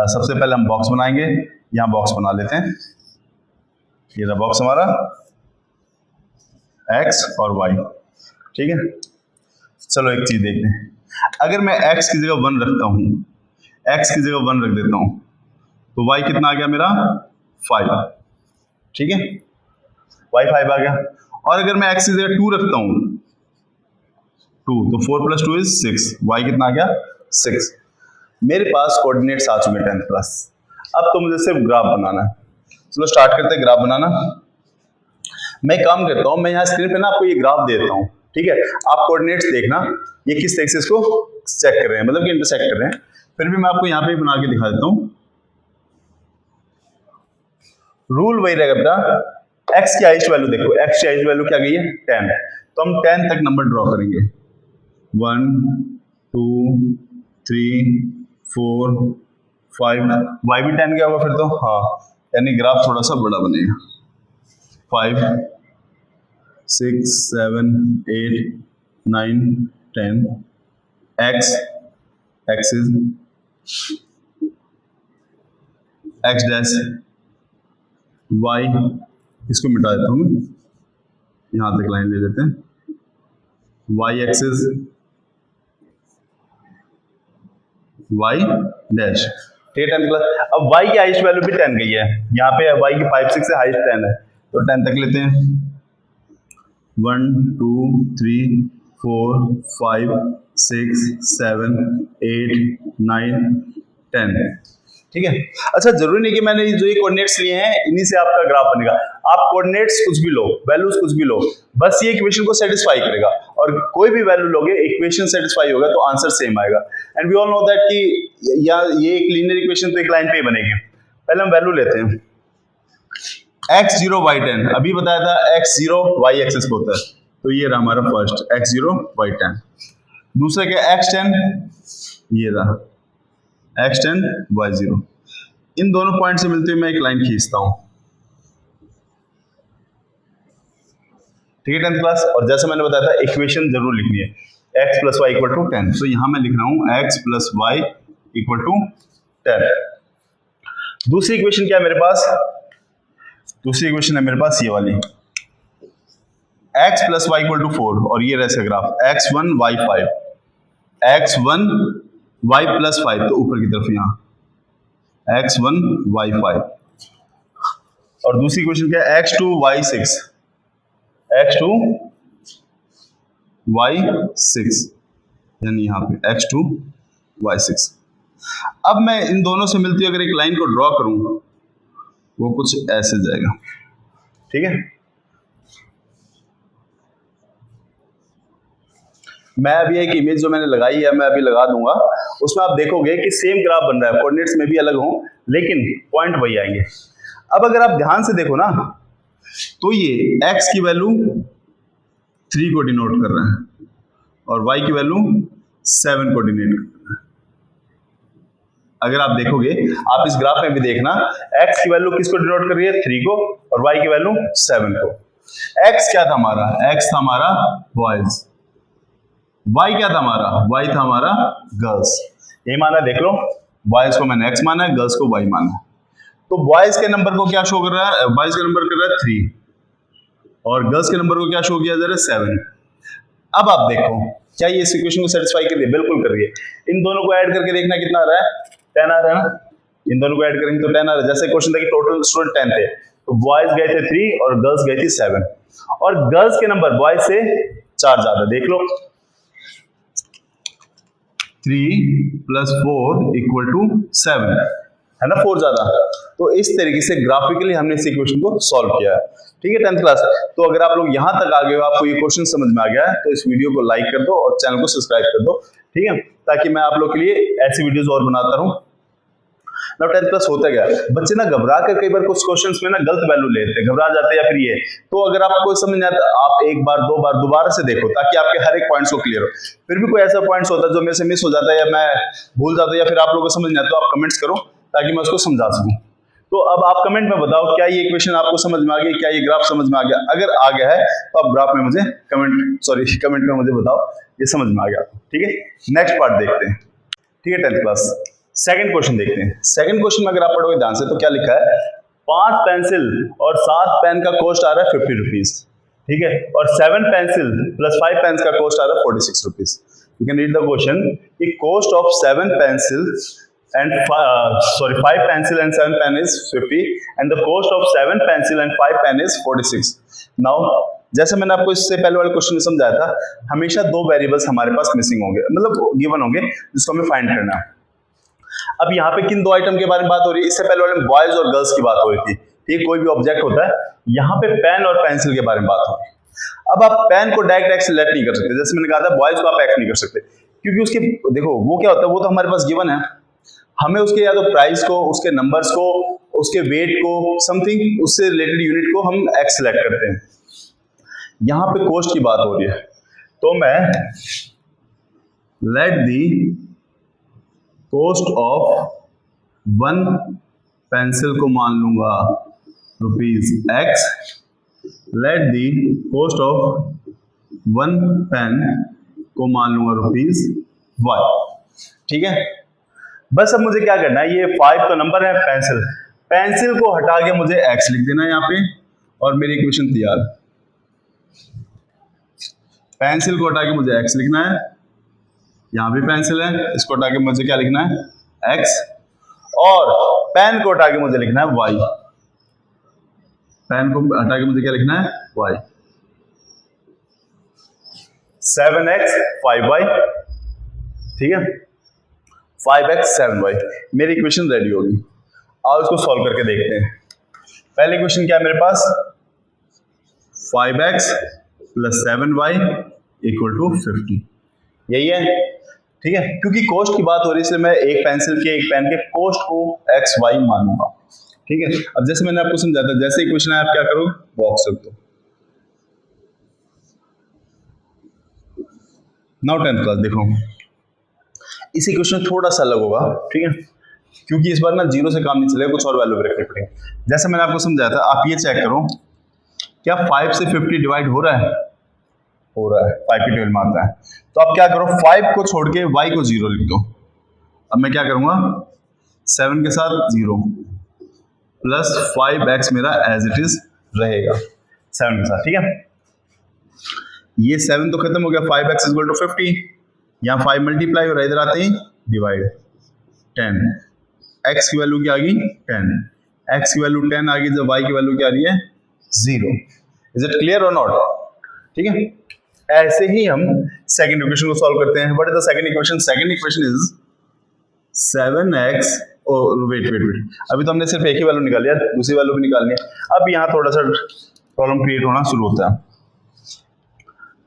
सबसे पहले हम बॉक्स बनाएंगे, यहां बॉक्स बना लेते हैं। ये रहा बॉक्स हमारा, x और y, ठीक है। चलो एक चीज देखते हैं, अगर मैं x की जगह 1 रखता हूं, x की जगह 1 रख देता हूं, तो y कितना आ गया मेरा 5, ठीक है, y 5 आ गया। और अगर मैं x की जगह 2 रखता हूं, 2, तो 4 प्लस 2 इज 6, y कितना आ गया 6। मेरे पास कोऑर्डिनेट्स आ चुके हैं 10th क्लास। अब तो मुझे सिर्फ ग्राफ बनाना है। चलो स्टार्ट करते हैं ग्राफ बनाना। मैं काम करता हूं, मैं यहाँ स्क्रीन पे ना आपको ये ग्राफ दे देता हूं, ठीक है। आप कोऑर्डिनेट्स देखना ये किस एक्सिस को चेक कर रहे हैं, मतलब कि इंटरसेक्ट कर रहे हैं। फिर भी मैं आपको यहाँ पे बना के दिखा देता हूँ। रूल वही रहेगा बेटा, x की हाईएस्ट वैल्यू देखो, x की हाईएस्ट वैल्यू क्या गई है 10, तो हम 10 तक नंबर ड्रॉ करेंगे, 1 2 3 4 5, y भी 10 क्या होगा फिर तो, हाँ, यानी ग्राफ थोड़ा सा बड़ा बनेगा। 5 6 7 8 9 10, x axis, x dash, y, इसको मिटा देता हूँ, यहां तक लाइन ले लेते हैं, y एक्सिस, y डैश, ठीक है। 10th class. अब y की हाईएस्ट वैल्यू भी 10 गई है, यहाँ पे y की 5 6 से हाईएस्ट 10 है, तो 10 तक लेते हैं, 1 2 3 4 5 6 7 8 9 10, ठीक है। अच्छा, जरूरी नहीं कि मैंने जो ये कोऑर्डिनेट्स लिए हैं इन्हीं से आपका ग्राफ बनेगा। आप कोऑर्डिनेट्स कुछ भी लो, वैल्यूज कुछ भी लो, बस ये इक्वेशन को सेटिस्फाई करेगा, और कोई भी वैल्यू लोगे इक्वेशन सेटिस्फाई होगा तो आंसर सेम आएगा। And we all know that कि या ये एक लीनियर इक्वेशन तो एक लाइन पे ही बनेगी। पहले हम वैल्यू लेते हैं, x0 y10, अभी बताया था x0 y एक्सिस पे होता है, तो ये रहा हमारा फर्स्ट x0 y10। दूसरा क्या x10, ये रहा x10 y0। इन दोनों पॉइंट से मिलते हुए मैं एक लाइन खींचता हूं, ठीक है 10th क्लास। और जैसे मैंने बताया था इक्वेशन जरूर लिखनी है, x plus y equal to 10, तो यहां मैं लिख रहा हूं x plus y equal to 10। दूसरी इक्वेशन क्या है मेरे पास, दूसरी इक्वेशन है मेरे पास ये वाली, x plus y equal to 4, और ये रहा graph x1 y5, x1 y plus 5, तो ऊपर की तरफ यहां x1 y5। और दूसरी इक्वेशन क्या है, x2 y6, x2 y6, यानी यहां पे x2 y6। अब मैं इन दोनों से मिलती अगर एक लाइन को ड्रॉ करूं, वो कुछ ऐसे जाएगा, ठीक है। मैं अभी एक इमेज जो मैंने लगाई है मैं अभी लगा दूंगा, उसमें आप देखोगे कि सेम ग्राफ बन रहा है, कोऑर्डिनेट्स में भी अलग हों लेकिन पॉइंट वही आएंगे। अब अगर आप ध्यान से देखो ना, तो ये x की वैल्यू 3 को डिनोट कर रहा है और y की वैल्यू 7 को डिनोट कर रहा है। अगर आप देखोगे, आप इस ग्राफ में भी देखना, x की वैल्यू किसको डिनोट कर रही है, 3 को, और y की वैल्यू 7 को। x क्या था हमारा, x था हमारा बॉयज, y क्या था हमारा, y था हमारा गर्ल्स। यही माना, देख लो, बॉयज को मैंने x माना है, गर्ल्स को y माना है। तो बॉयज के नंबर को क्या शो कर रहा है, बॉयज का नंबर कर रहा है 3, और गर्ल्स के नंबर को क्या शो किया जा रहा है 7। अब आप देखो, क्या ये इस इक्वेशन को सेटिस्फाई कर रही है, बिल्कुल कर रही है। इन दोनों को ऐड करके देखना कितना आ रहा है, 10 आ रहा है ना, इन दोनों को ऐड करेंगे तो 10 आ रहा है। जैसे क्वेश्चन था कि टोटल स्टूडेंट 10 थे, तो बॉयज गए थे 3 और गर्ल्स गई थी 7, और गर्ल्स के नंबर बॉयज से 4 ज्यादा, देख लो 3 प्लस 4 इक्वल टू 7 है ना, 4 ज्यादा। तो इस तरीके से ग्राफिकली हमने इस इक्वेशन को सॉल्व किया है, ठीक है 10th क्लास। तो अगर आप लोग यहां तक आ गए हो, आपको ये क्वेश्चन समझ में आ गया है, तो इस वीडियो को लाइक कर दो और चैनल को सब्सक्राइब कर दो, ठीक है, ताकि मैं आप लोग के लिए ऐसी वीडियोस और बनाता रहूं। ना 10th क्लास होता क्या, बच्चे ना घबरा कर कई बार कुछ क्वेश्चंस में ना गलत वैल्यू लेते हैं, घबरा जाते हैं या फिर ये। तो अगर आपको समझ नहीं आता, आप एक बार दो बार दोबारा से देखो, ताकि आपके हर एक पॉइंट्स को क्लियर हो। फिर भी कोई ऐसा पॉइंट्स होता है जो मेरे से मिस हो जाता है या मैं भूल जाता हूं या फिर आप लोगों को समझ नहीं आता, तो आप कमेंट्स करो ताकि मैं उसको समझा सकूं। तो अब आप कमेंट में बताओ क्या ये इक्वेशन आपको समझ में आ गई, क्या ये ग्राफ समझ में आ गया। अगर आ गया है तो आप ग्राफ में मुझे कमेंट में मुझे बताओ ये समझ में आ गया। ठीक है, नेक्स्ट पार्ट देखते हैं। ठीक है, 10th क्लास सेकंड क्वेश्चन देखते हैं। सेकंड क्वेश्चन में अगर आप पढ़ोगे ध्यान से तो क्या लिखा है, 5 पेंसिल और 7 पेन का कॉस्ट आ रहा है 50 रुपीज। ठीक है, और 7 पेंसिल प्लस 5 पेन का कॉस्ट आ रहा है 46 rupees. You can read the question, कि cost of 7 pencil and 5 pencil and 7 pen is 50 and the cost of 7 pencil and 5 pen is 46. Now जैसे मैंने आपको इससे पहले वाले क्वेश्चन में समझाया था, हमेशा 2 वेरिएबल्स हमारे पास मिसिंग होंगे, मतलब गिवन होंगे, जिसको हमें फाइंड करना है। अब यहाँ पे किन 2 आइटम के बारे में बात हो रही है, इससे पहले वाले में बॉयज और गर्ल्स की बात हो रही थी। ठीक, कोई भी ऑब्जेक्ट होता है, यहाँ पे पेन और पेंसिल के बारे में बात हो रही है। अब आप पेन को डायरेक्ट एक्स सेलेक्ट नहीं कर सकते, जैसे मैंने कहा था बॉयज को आप एक्स नहीं कर सकते, क्योंकि उसके देखो वो क्या होता है, वो तो हमारे पास गिवन है, हमें उसके या तो प्राइस को, उसके नंबर्स को, उसके वेट को, समथिंग उससे रिलेटेड यूनिट को हम एक्स सेलेक्ट करते हैं। यहां पे कॉस्ट की बात हो रही है, तो मैं let the cost of 1 pencil को मान लूंगा rupees x, let the cost of 1 pen को मान लूंगा रुपीज वाई। ठीक है, बस अब मुझे क्या करना है, ये 5 तो नंबर है, पेंसिल को हटा के मुझे x लिख देना है यहाँ पे, और मेरी इक्वेशन तैयार। पेंसिल को हटा के मुझे x लिखना है, यहाँ भी पेंसिल है, इसको हटा के मुझे क्या लिखना है, x, और पेन को हटा के मुझे लिखना है y। पेन को हटा के मुझे क्या लिखना है, y। 7x 5y, ठीक है, 5x 7y, मेरी इक्वेशन रेडी होगी। आओ इसको सॉल्व करके देखते हैं। पहले इक्वेशन क्या है मेरे पास, 5x plus 7y equal to 50, यही है। ठीक है, क्योंकि कॉस्ट की बात हो रही है इसलिए मैं एक पेंसिल के, एक पेन के कॉस्ट को एक्स वाई मानूंगा। ठीक है, अब जैसे मैंने आपको समझाया था, जैसे इक्वेशन है आप क्या करो, बॉक्स रख दो। नाउ 10th क्लास देखो, इस इक्वेशन थोड़ा सा अलग होगा। ठीक है, क्योंकि इस बार ना 0 से काम नहीं चलेगा, कुछ और वैल्यू रखनी पड़ेगी। जैसे मैंने आपको समझाया था, आप ये चेक करो, क्या 5 से 50 डिवाइड हो रहा है, हो रहा है, 5 की 12 में आता है। तो आप क्या करो, 5 को छोड़ के y को 0 लिख दो। अब मैं क्या करूंगा, 7 के साथ 0 प्लस 5x मेरा एज इट इज रहेगा 7 के साथ। ठीक है, ये 7 तो खत्म हो गया, 5x इक्वल टू 50, यहाँ 5 मल्टीप्लाई हो रहा है, इधर आते ही डिवाइड 10, x की वैल्यू क्या आ गई 10, x की वैल्यू 10 आ गई, जब y की वैल्यू क्या आ रही है 0। इज इट क्लियर और नॉट? ठीक है, ऐसे ही हम सेकंड इक्वेशन को सॉल्व करते हैं। What is the second equation? Second equation is 7x, wait, अभी तो हमने सिर्फ एक ही वैल्यू निकाली है, दूसरी वैल्यू भी निकालनी है। अब यहाँ थोड़ा सा प्रॉब्लम क्रिएट होना शुरू होता है,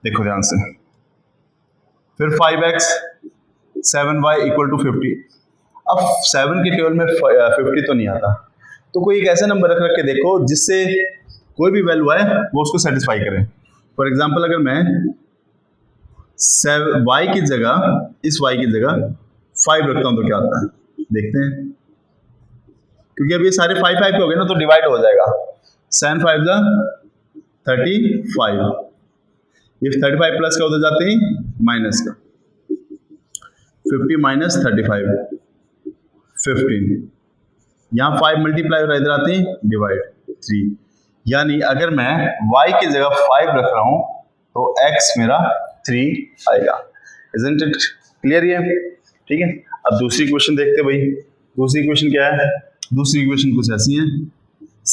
देखो ध्यान से। फिर 5x 7y इक्वल टू 50। अब 7 के टेबल में 50 तो नहीं आता, तो कोई एक ऐसा नंबर रख के देखो जिससे कोई भी वैल्यू आए वो उसको सेटिस्फाई करे। फॉर एग्जाम्पल, अगर मैं y की जगह, इस y की जगह 5 रखता हूं तो क्या आता है, देखते हैं। क्योंकि अब ये सारे 5 5 के हो गए ना, तो डिवाइड हो जाएगा। 7 5 जा 35, ये 35 प्लस का उधर जाते ही माइनस का, 50 माइनस 35 15, यहाँ 5 मल्टीप्लाई हो रहा है, इधर आते ही डिवाइड 3। यानी अगर मैं y की जगह 5 रख रहा हूं तो x मेरा 3 आएगा। Isn't it clear ये? ठीक है, अब दूसरी इक्वेशन देखते भाई। दूसरी इक्वेशन क्या है? दूसरी इक्वेशन कुछ ऐसी है,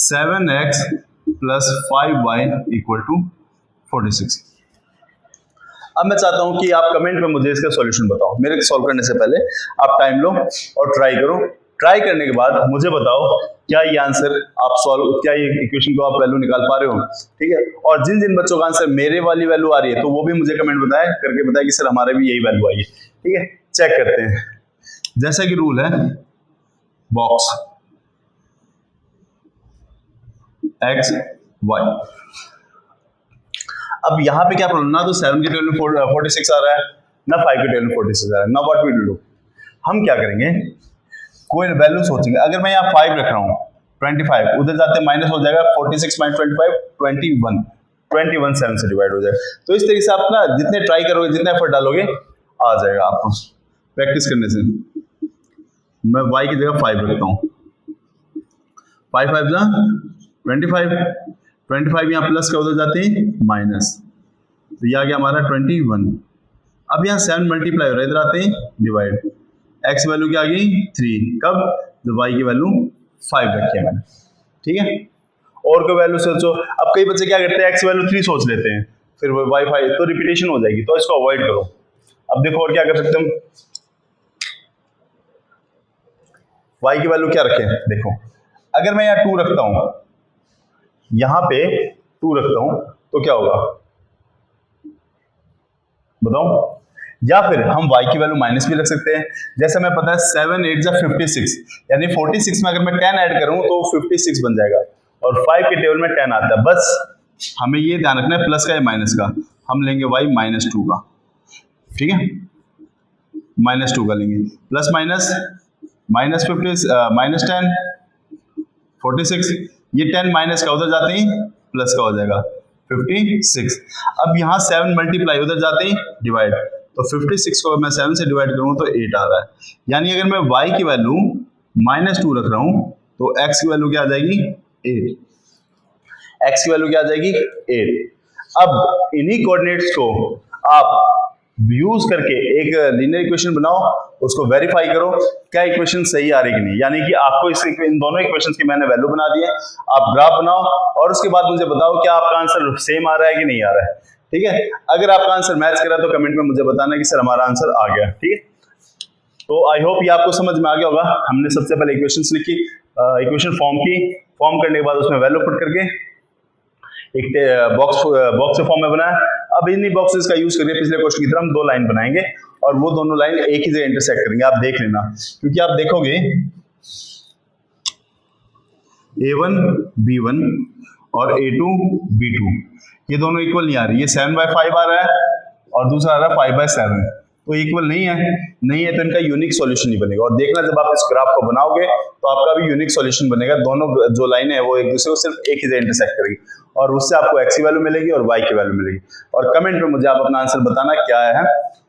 7x plus 5y equal to 46। अब मैं चाहता हूं कि आप कमेंट में मुझे इसका सॉल्यूशन बताओ। मेरे सॉल्व करने से पहले आप टाइम लो और ट्राई करो। ट्राई करने के बाद मुझे बताओ क्या ये आंसर आप सॉल्व, क्या ये इक्वेशन को आप वैल्यू निकाल पा रहे हो। ठीक है, और जिन जिन बच्चों का आंसर मेरे वाली वैल्यू आ रही है तो वो भी मुझे कमेंट बताएं, करके बताएं कि सर हमारे भी यही वैल्यू आई है। ठीक है, चेक करते हैं। जैसा कि रूल है, बॉक्स x y। अब यहाँ पे क्या प्रॉब्लम, ना तो 7 के टेबल में 46 आ रहा है, ना 5 के टेबल में 46 आ रहा है। ना व्हाट वी विल डू, हम क्या करेंगे, कोई वैल्यू सोचेंगे। अगर मैं यहाँ 5 रख रहा हूँ 25, उधर जाते माइनस हो जाएगा 46 माइनस 25 21, 21 7 से डिवाइड हो जाएगा। तो इस तरीके से आप ना जितने ट्राई करोगे, जितना एफर्ट डालोगे, आ जाएगा आपको प्रैक्टिस करने से। मैं y की जगह 5 रखता हूँ, 5 5 जा 25, 25 यहाँ प्लस का उधर जाते हैं माइनस, तो ये आ गया हमारा 21। अब यहाँ 7 मल्टीप्लाई हो रहा है, इधर आते हैं डिवाइड, x वैल्यू क्या आ गई 3, कब जब y की वैल्यू 5 रखी है मैंने, ठीक है। और कोई वैल्यू सोचो, अब कई बच्चे क्या करते हैं x वैल्यू 3 सोच लेते हैं, फिर वो y 5 तो रिपीटेशन हो जाएगी, तो इसको अवॉइड करो। अब देखो और क्या कर सकते हम, y की वैल्यू क्या रखें, देखो अगर मैं यहाँ 2 रखता हूं, यहां पे 2 रखता हूं, तो क्या होगा बताओ। या फिर हम y की वैल्यू माइनस भी रख सकते हैं, जैसे हमें पता है 7 8 जा 56, यानी 46 में अगर मैं 10 ऐड करूं तो 56 बन जाएगा, और 5 के टेबल में 10 आता है। बस हमें ये ध्यान रखना है प्लस का या माइनस का, हम लेंगे y -2 का, ठीक है, -2 का लेंगे, प्लस माइनस -50 -10 46, ये 10 माइनस का उधर जाते ही प्लस का हो जाएगा 56। अब यहाँ 7 मल्टीप्लाई उधर जाते ही डिवाइड, तो 56 को मैं 7 से डिवाइड करूँ तो 8 आ रहा है, यानी अगर मैं y की वैल्यू -2 रख रहा हूँ तो x की वैल्यू क्या आ जाएगी 8, x की वैल्यू क्या आ जाएगी 8। अब इन्हीं कोऑर्डिनेट्स को आप यूज करके एक लीनियर इक्वेशन बनाओ, उसको वेरीफाई करो क्या इक्वेशन सही आ रही कि नहीं, यानी कि आपको इन दोनों इक्वेशंस की मैंने वैल्यू बना दी है, आप ग्राफ बनाओ और उसके बाद मुझे बताओ क्या आपका आंसर सेम आ रहा है कि नहीं आ रहा है, ठीक है। अगर आपका आंसर मैच करा तो कमेंट में मुझे बताना कि सर हमारा आंसर आ गया, ठीक है। तो आई होप ये आपको समझ में आ गया होगा। हमने सबसे पहले इक्वेशंस लिखी, इक्वेशन फॉर्म की, फॉर्म करने के बाद उसमें वैल्यू पुट करके एक बॉक्स फॉर्म में बनाया। अब इन्हीं बॉक्सेस का यूज करके पिछले क्वेश्चन की तरह हम 2 लाइन बनाएंगे और वो दोनों लाइन एक ही जगह इंटरसेक्ट करेंगे, आप देख लेना, क्योंकि आप देखोगे A1 B1 और A2 B2 ये दोनों इक्वल नहीं आ रही, ये 7/5 आ रहा है और दूसरा आ रहा है 5/7, तो इक्वल नहीं है तो इनका यूनिक सॉल्यूशन नहीं बनेगा। और देखना जब आप इस ग्राफ को बनाओगे तो आपका भी यूनिक सॉल्यूशन बनेगा, दोनों जो लाइनें हैं वो एक दूसरे को सिर्फ एक ही जगह इंटरसेक्ट करेगी और उससे आपको x की वैल्यू मिलेगी और y की वैल्यू मिलेगी। और कमेंट में मुझे आप अपना आंसर बताना क्या है,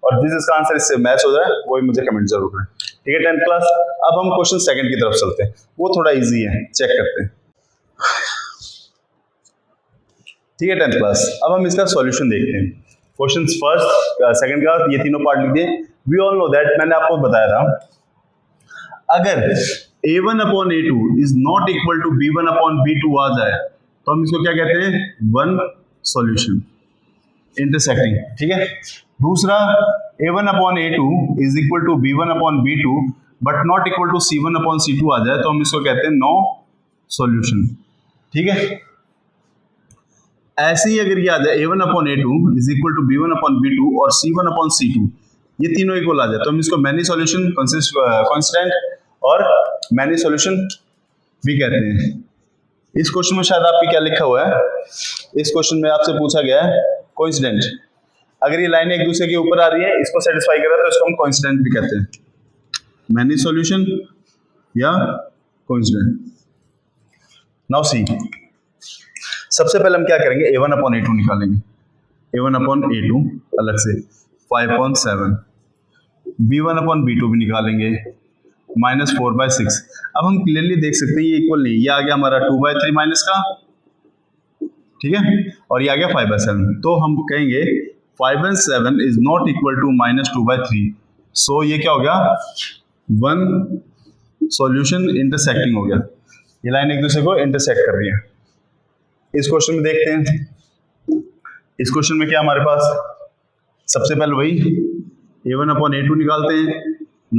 और जिसका आंसर इससे मैच हो जाए वही मुझे कमेंट जरूर करें, ठीक है 10th क्लास। अब हम क्वेश्चन सेकंड की तरफ चलते हैं, वो थोड़ा इजी है, चेक करते हैं, ठीक है 10th क्लास। अब हम इसका सॉल्यूशन देखते हैं। क्वेश्चन फर्स्ट सेकंड का ये तीनों पार्ट लिख दिए। वी ऑल नो दैट, मैंने आपको बताया था, अगर a1/a2 is not equal to b1/b2 आ जाए तो हम इसको क्या कहते हैं, वन सॉल्यूशन इंटरसेक्टिंग, ठीक है। दूसरा a1/a2 is equal to b1/b2 but not equal to c1/c2 आ जाए तो हम इसको कहते हैं नो सॉल्यूशन, ठीक है। ऐसे ही अगर ये आ जाए a1/a2 is equal to b1/b2 और c1/c2 ये तीनों इक्वल आ जाए तो हम इसको मैनी सॉल्यूशन कांस्टेंट और मैनी सॉल्यूशन भी कहते हैं। इस क्वेश्चन में शायद आपके क्या लिखा हुआ है, इस क्वेश्चन में आपसे पूछा गया है कोइंसिडेंट, अगर ये लाइनें एक दूसरे के ऊपर आ रही है, इसको सेटिस्फाई कर रहा है तो इसको हम कोइंसिडेंट भी कहते हैं, मैनी सॉल्यूशन या कोइंसिडेंट। नाउ सी, सबसे पहले हम क्या करेंगे, a1/a2 निकालेंगे, a1/a2 अलग से 5.7, b1/b2 भी निकालेंगे -4/6। अब हम क्लियरली देख सकते हैं ये इक्वल नहीं, ये आ गया हमारा 2/3 माइनस का, ठीक है, और ये आ गया 5/7, तो हम कहेंगे 5/7 इज नॉट इक्वल टू -2/3, सो ये क्या हो गया, वन सॉल्यूशन इंटरसेक्टिंग हो गया, ये लाइन एक दूसरे को इंटरसेक्ट कर रही है। इस क्वेश्चन में देखते हैं, इस क्वेश्चन में क्या हमारे पास, सबसे पहले वही a1/a2 निकालते हैं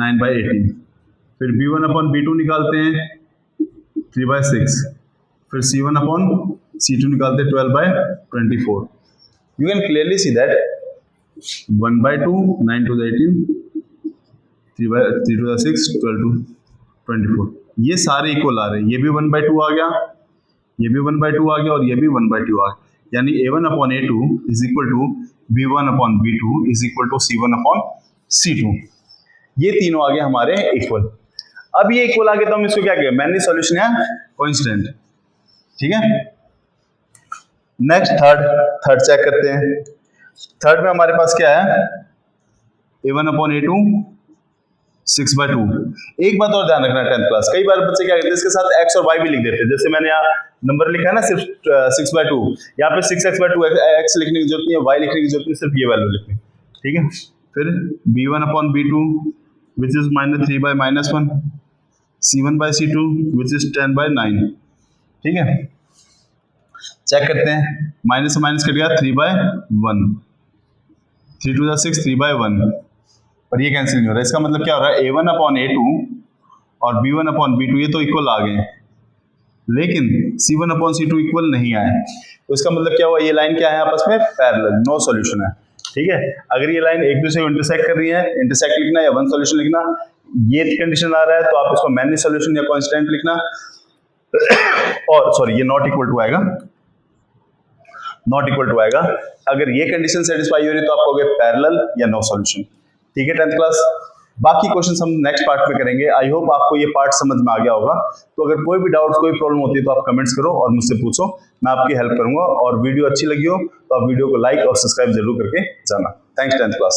9/18, फिर b1/b2 निकालते हैं 3/6, फिर c1/c2 निकालते हैं 12/24। You can clearly see that 1/2 9 to the 18 3 to the 6 12 to 24 ये सारे इक्वल आ रहे हैं, ये भी 1/2 आ गया, ये भी 1/2 आ गया और ये भी 1/2 आ गया, यानी a1/a2 is equal to b1/b2 is equal to c1/c2, ये तीनों आ गए हमारे इक्वल। अब ये इक्वल आ गया तो हम इसको क्या कहेंगे, मैनी सॉल्यूशन या कोइंसिडेंट। ठीक है, नेक्स्ट थर्ड चेक करते हैं। थर्ड में हमारे पास क्या है, a1/a2 6/2। एक बात और ध्यान रखना 10th क्लास, कई बार बच्चे क्या करते हैं इसके साथ x और y भी लिख देते हैं। जैसे मैंने यहाँ नंबर लिखा है ना सिर्फ 6/2, यहाँ पे 6x/2 x लिखने की जरूरत नहीं है, y लिखने की जरूरत नहीं, सिर्फ ये वैल्यू लिखनी। ठीक है, फिर b1/b2 which is -3/-1, c1/c2 which is 10/9। ठीक है, चेक करते हैं, माइनस से माइनस कट गया 3/1, 3 2 6, 3/1, और ये कैंसिल नहीं हो रहा है। इसका मतलब क्या हो रहा है, a1/a2 और b1/b2 ये तो इक्वल आ गए, लेकिन c1/c2 इक्वल नहीं आए। तो इसका मतलब क्या हुआ, ये लाइन क्या है आपस में पैरेलल, नो सॉल्यूशन है। ठीक है, अगर ये लाइन एक दूसरे को इंटरसेक्ट कर रही है, इंटरसेक्ट लिखना या वन सॉल्यूशन लिखना, ये कंडीशन आ रहा है तो आप इसको मैनी सॉल्यूशन या कांस्टेंट लिखना, और सॉरी ये नॉट इक्वल टू आएगा, नॉट इक्वल टू आएगा। अगर ये कंडीशन सेटिस्फाई हो रही है तो आप कहोगे पैरेलल या नो सॉल्यूशन। ठीक है 10th क्लास, बाकी क्वेश्चंस हम नेक्स्ट पार्ट में करेंगे। आई होप आपको ये पार्ट समझ में आ गया होगा। तो अगर कोई भी डाउट, कोई प्रॉब्लम होती है तो आप कमेंट्स करो और मुझसे पूछो, मैं आपकी हेल्प करूंगा। और वीडियो अच्छी लगी हो तो आप वीडियो को लाइक और सब्सक्राइब जरूर करके जाना। Thanks 10th class.